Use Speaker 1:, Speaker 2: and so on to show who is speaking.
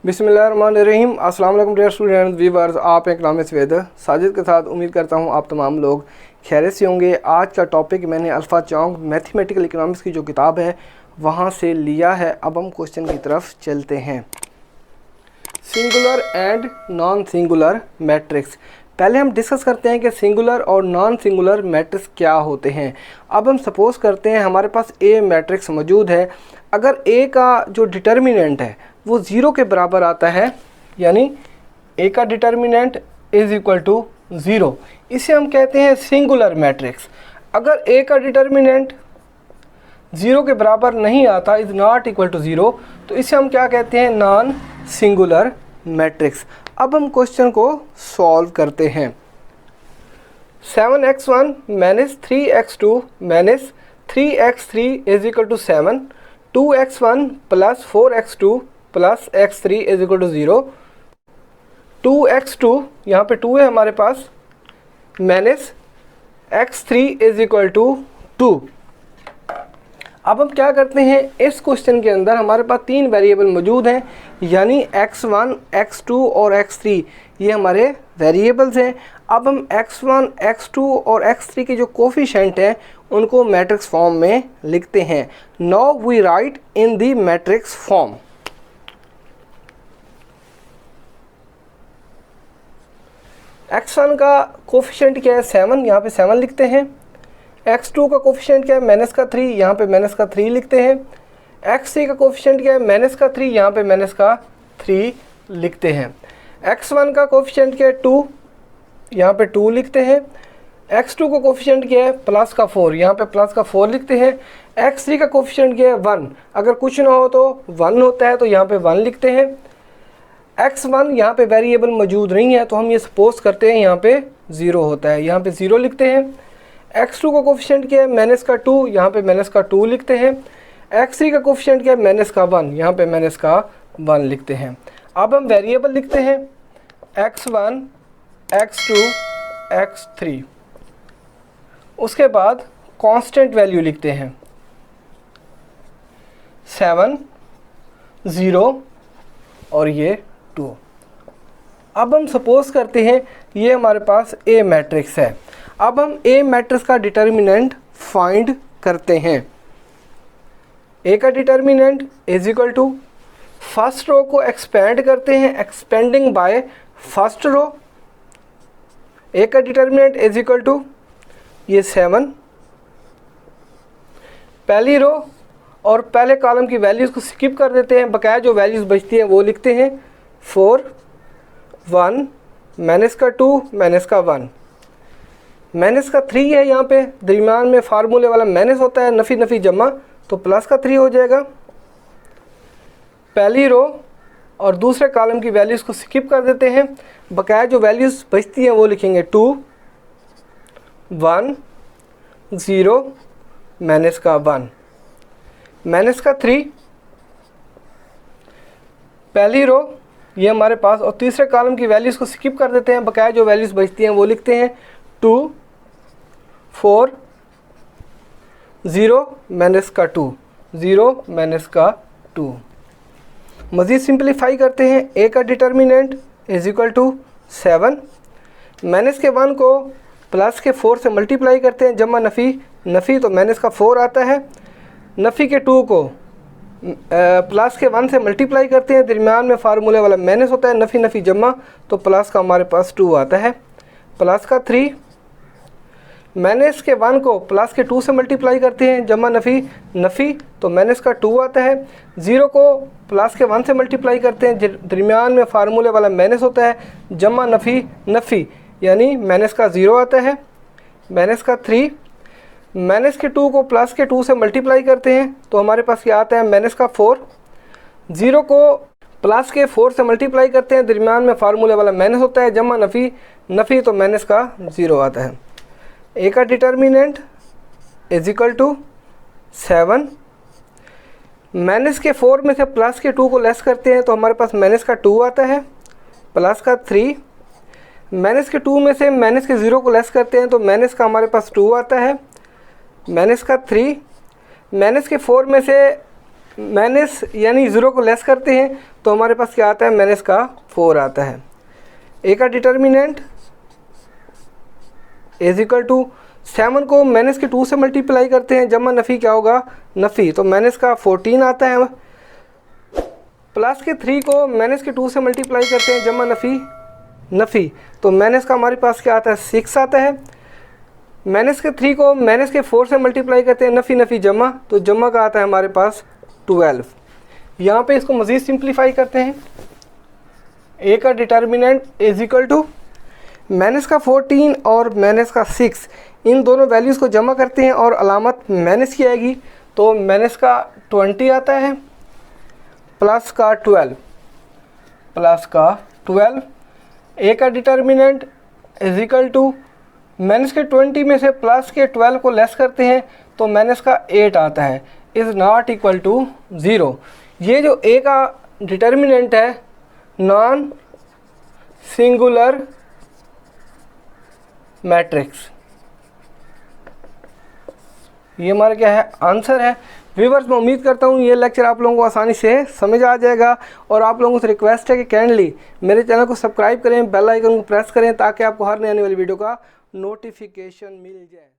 Speaker 1: बिस्मिल्लाहिर्रहमानिर्रहीम। अस्सलाम वालेकुम डियर स्टूडेंट व्यूअर्स, आप एक नाम सवेद साजिद के साथ उम्मीद करता हूँ आप तमाम लोग खैरियत से होंगे। आज का टॉपिक मैंने अल्फ़ा चौंग मैथमेटिकल इकोनॉमिक्स की जो किताब है वहाँ से लिया है। अब हम क्वेश्चन की तरफ चलते हैं। Singular and non singular matrix. पहले हम डिस्कस करते हैं कि सिंगुलर और नॉन सिंगुलर मैट्रिक्स क्या होते हैं। अब हम सपोज़ करते हैं हमारे पास ए मैट्रिक्स मौजूद है। अगर ए का जो डिटर्मिनेंट है वो ज़ीरो के बराबर आता है, यानी ए का determinant is equal to zero, इसे हम कहते हैं सिंगुलर मैट्रिक्स। अगर ए का डिटर्मिनेंट ज़ीरो के बराबर नहीं आता, is not equal to zero, तो इसे हम क्या कहते हैं, नॉन सिंगुलर मैट्रिक्स। अब हम क्वेश्चन को सॉल्व करते हैं। 7x1 minus 3x2 minus 3x3 is equal to 7, 2x1 plus 4x2 plus x3 is equal to 0, 2x2 यहाँ पे 2 है हमारे पास, minus x3 is equal to 2। अब हम क्या करते हैं, इस क्वेश्चन के अंदर हमारे पास तीन वेरिएबल मौजूद हैं, यानी x1, x2 और x3 ये हमारे वेरिएबल्स हैं। अब हम x1, x2 और x3 के जो कोफिशिएंट हैं उनको मैट्रिक्स फॉर्म में लिखते हैं। Now we write in the matrix form. x1 का कोफिशिएंट क्या है, 7, यहाँ पे 7 लिखते हैं। x2 का कोफिशिएंट क्या है, माइनस का 3, यहाँ पे माइनस का 3 लिखते हैं। x3 का कोफिशिएंट क्या है, माइनस का 3, यहाँ पे माइनस का 3 लिखते हैं। x1 का कोफिशिएंट क्या है, 2, यहाँ पे 2 लिखते हैं। x2 का कोफिशिएंट क्या है, प्लस का 4, यहाँ पे प्लस का 4 लिखते हैं। x3 का कोफिशिएंट क्या है, 1, अगर कुछ ना हो तो 1 होता है तो यहाँ पे 1 लिखते हैं। x1 यहाँ पे वेरिएबल मौजूद नहीं है तो हम ये सपोज करते हैं यहाँ पे 0 होता है, यहाँ पे 0 लिखते हैं। x2 का कोफिशिएंट क्या है, माइनस का 2, यहाँ पे माइनस का 2 लिखते हैं। x3 का कोफिशिएंट क्या है, माइनस का 1, यहाँ पे माइनस का 1 लिखते हैं। अब हम वेरिएबल लिखते हैं x1, x2, x3, उसके बाद कांस्टेंट वैल्यू लिखते हैं 7, 0 और ये 2। अब हम सपोज करते हैं ये हमारे पास ए मैट्रिक्स है। अब हम ए मैट्रिक्स का डिटर्मिनेंट फाइंड करते हैं। ए का determinant is equal to, first row को एक्सपेंड करते हैं, expanding by first row. A का डिटर्मिनेंट इज इक्वल टू ये 7, पहली रो और पहले कॉलम की वैल्यूज़ को स्किप कर देते हैं, बकाया जो वैल्यूज़ बचती हैं वो लिखते हैं 4, 1, माइनस का 2, माइनस का 1, माइनस का 3 है, यहाँ पे दरमियान में फार्मूले वाला माइनस होता है, नफ़ी नफ़ी जमा, तो प्लस का 3 हो जाएगा। पहली रो और दूसरे कॉलम की वैल्यूज़ को स्किप कर देते हैं, बकाया जो वैल्यूज़ बचती हैं वो लिखेंगे 2, 1, 0, माइनस का 1, माइनस का 3, पहली रो ये हमारे पास, और तीसरे कॉलम की वैल्यूज़ को स्किप कर देते हैं, बकाया जो वैल्यूज़ बचती हैं वो लिखते हैं 2, 4, 0, माइनस का 2, 0, माइनस का 2। मज़ीद सिंप्लीफाई करते हैं। ए का determinant is equal to 7, minus के 1 को प्लस के 4 से मल्टीप्लाई करते हैं, जमा नफ़ी नफ़ी तो माइनस का 4 आता है, नफ़ी के 2 को प्लस के 1 से मल्टीप्लाई करते हैं, दरमियान में फार्मूले वाला माइनस होता है, नफ़ी नफ़ी जमा तो प्लस का हमारे पास 2 आता है, प्लस का 3, माइनस के 1 को प्लस के 2 से मल्टीप्लाई करते हैं, जमा नफ़ी नफ़ी तो माइनस का 2 आता है, 0 को प्लस के 1 से मल्टीप्लाई करते हैं, दरमियान में फार्मूले वाला माइनस होता है, जमा नफ़ी नफ़ी यानी माइनस का 0 आता है, माइनस का 3, माइनस के 2 को प्लस के 2 से मल्टीप्लाई करते हैं तो हमारे पास क्या आता है, माइनस का 4, 0 को प्लस के 4 से मल्टीप्लाई करते हैं, दरमियान में फार्मूले वाला माइनस होता है, जमा नफ़ी नफ़ी तो माइनस का 0 आता है। ए का determinant is equal to 7, minus के 4 में से प्लस के 2 को लेस करते हैं तो हमारे पास माइनस का 2 आता है, प्लस का 3, माइनस के 2 में से माइनस के 0 को लेस करते हैं तो माइनस का हमारे पास 2 आता है, माइनस का 3, माइनस के 4 में से माइनस यानी 0 को लेस करते हैं तो हमारे पास क्या आता है, माइनस का 4 आता है। ए का डिटर्मिनेंट इज इक्वल टू 7 को माइनस के 2 से मल्टीप्लाई करते हैं, जमा नफ़ी क्या होगा, नफ़ी, तो माइनस का 14 आता है। प्लस के 3 को माइनस के 2 से मल्टीप्लाई करते हैं, जमा नफ़ी नफ़ी, तो माइनस का हमारे पास क्या आता है, 6 आता है। माइनस के 3 को माइनस के 4 से मल्टीप्लाई करते हैं, नफ़ी नफ़ी जमा, तो जमा का आता है हमारे पास 12। यहाँ पे इसको मज़ीद सिंप्लीफाई करते हैं। ए का determinant is equal to minus का 14 और माइनस का 6, इन दोनों वैल्यूज़ को जमा करते हैं और अलामत माइनस की आएगी, तो माइनस का 20 आता है प्लस का 12। ए का determinant is equal to minus के 20 में से प्लस के 12 को लेस करते हैं तो माइनस का 8 आता है, इज़ नॉट इक्वल टू 0। ये जो ए का डिटर्मिनेंट है नॉन सिंगुलर मैट्रिक्स, ये हमारा क्या है, आंसर है। व्यूअर्स, मैं उम्मीद करता हूँ ये लेक्चर आप लोगों को आसानी से समझ आ जाएगा, और आप लोगों से रिक्वेस्ट है कि काइंडली मेरे चैनल को सब्सक्राइब करें, बेल आइकन को प्रेस करें ताकि आपको हर नई आने वाली वीडियो का नोटिफिकेशन मिल जाए।